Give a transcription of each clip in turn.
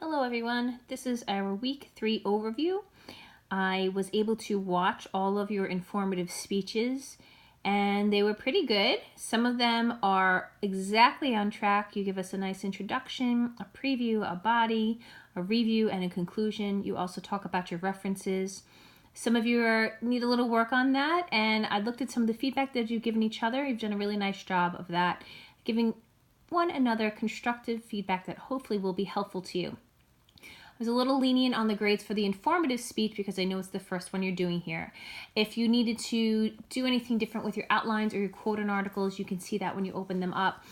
Hello everyone, this is our week 3 overview. I was able to watch all of your informative speeches and they were pretty good. Some of them are exactly on track. You give us a nice introduction, a preview, a body, a review, and a conclusion. You also talk about your references. Some of you need a little work on that, and I looked at some of the feedback that you've given each other. You've done a really nice job of that, giving one another constructive feedback that hopefully will be helpful to you. I was a little lenient on the grades for the informative speech because I know it's the first one you're doing here. If you needed to do anything different with your outlines or your quote and articles, you can see that when you open them up.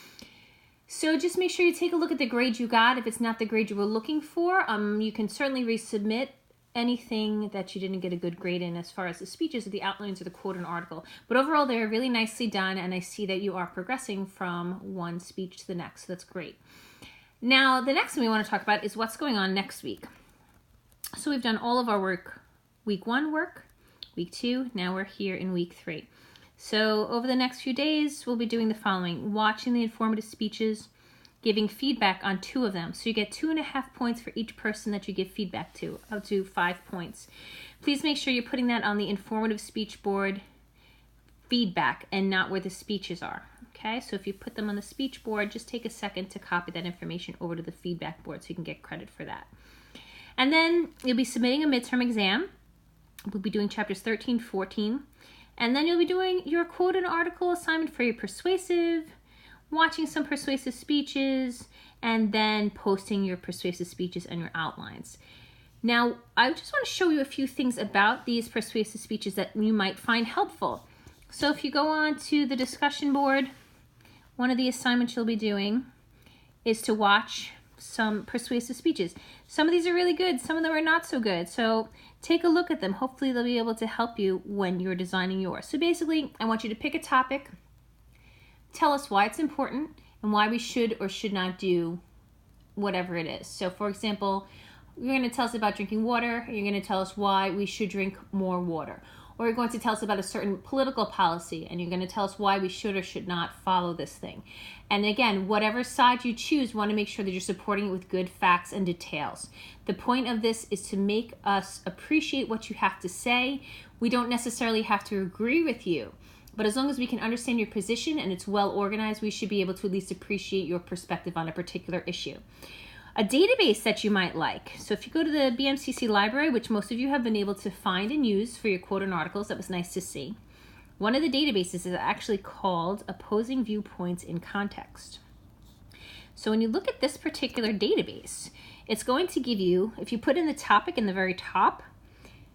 So just make sure you take a look at the grade you got. If it's not the grade you were looking for, you can certainly resubmit anything that you didn't get a good grade in as far as the speeches or the outlines or the quote and article. But overall, they're really nicely done, and I see that you are progressing from one speech to the next, so that's great. Now, the next thing we want to talk about is what's going on next week. So we've done all of our work, week 1 work, week 2, now we're here in week 3. So over the next few days, we'll be doing the following: watching the informative speeches, giving feedback on 2 of them. So you get 2.5 points for each person that you give feedback to, up to 5 points. Please make sure you're putting that on the informative speech board feedback and not where the speeches are. Okay, so if you put them on the speech board, just take a second to copy that information over to the feedback board so you can get credit for that. And then you'll be submitting a midterm exam. We'll be doing chapters 13, 14. And then you'll be doing your quote and article assignment for your persuasive, watching some persuasive speeches, and then posting your persuasive speeches and your outlines. Now, I just want to show you a few things about these persuasive speeches that you might find helpful. So if you go on to the discussion board, one of the assignments you'll be doing is to watch some persuasive speeches. Some of these are really good, some of them are not so good. So take a look at them. Hopefully they'll be able to help you when you're designing yours. So basically, I want you to pick a topic, tell us why it's important and why we should or should not do whatever it is. So for example, you're going to tell us about drinking water, you're going to tell us why we should drink more water. Or you're going to tell us about a certain political policy, and you're going to tell us why we should or should not follow this thing. And again, whatever side you choose, want to make sure that you're supporting it with good facts and details. The point of this is to make us appreciate what you have to say. We don't necessarily have to agree with you, but as long as we can understand your position and it's well organized, we should be able to at least appreciate your perspective on a particular issue. A database that you might like. So if you go to the BMCC library, which most of you have been able to find and use for your quote and articles, that was nice to see. One of the databases is actually called Opposing Viewpoints in Context. So when you look at this particular database, it's going to give you, if you put in the topic in the very top,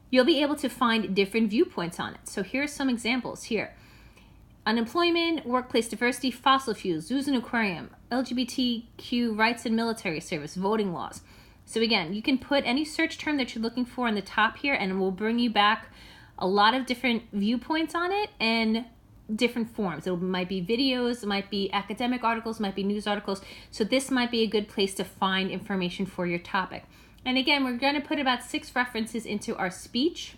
you'll be able to find different viewpoints on it. So here are some examples here. Unemployment, workplace diversity, fossil fuels, zoos and aquarium, LGBTQ rights and military service, voting laws. So again, you can put any search term that you're looking for on the top here and it will bring you back a lot of different viewpoints on it and different forms. It might be videos, it might be academic articles, it might be news articles. So this might be a good place to find information for your topic. And again, we're going to put about 6 references into our speech.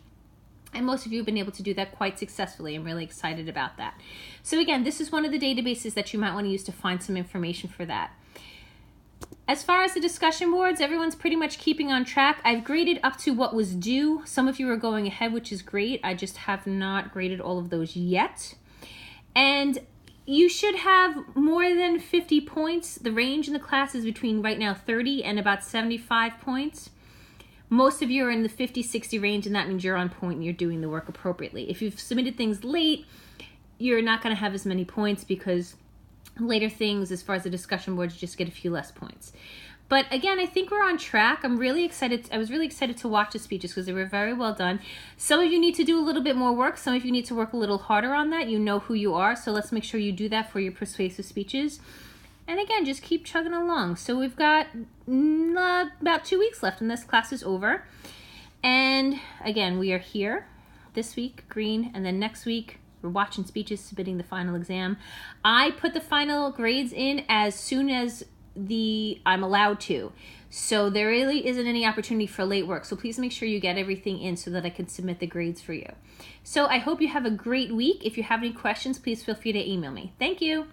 And most of you have been able to do that quite successfully. I'm really excited about that. So again, this is one of the databases that you might want to use to find some information for that. As far as the discussion boards, everyone's pretty much keeping on track. I've graded up to what was due. Some of you are going ahead, which is great. I just have not graded all of those yet. And you should have more than 50 points. The range in the class is between right now 30 and about 75 points. Most of you are in the 50-60 range, and that means you're on point and you're doing the work appropriately. If you've submitted things late, you're not going to have as many points because later things, as far as the discussion boards, you just get a few less points. But again, I think we're on track. I'm really excited. I was really excited to watch the speeches because they were very well done. Some of you need to do a little bit more work. Some of you need to work a little harder on that. You know who you are, so let's make sure you do that for your persuasive speeches. And again, just keep chugging along. So we've got about 2 weeks left and this class is over. And again, we are here this week, green, and then next week, we're watching speeches, submitting the final exam. I put the final grades in as soon as I'm allowed to. So there really isn't any opportunity for late work. So please make sure you get everything in so that I can submit the grades for you. So I hope you have a great week. If you have any questions, please feel free to email me. Thank you.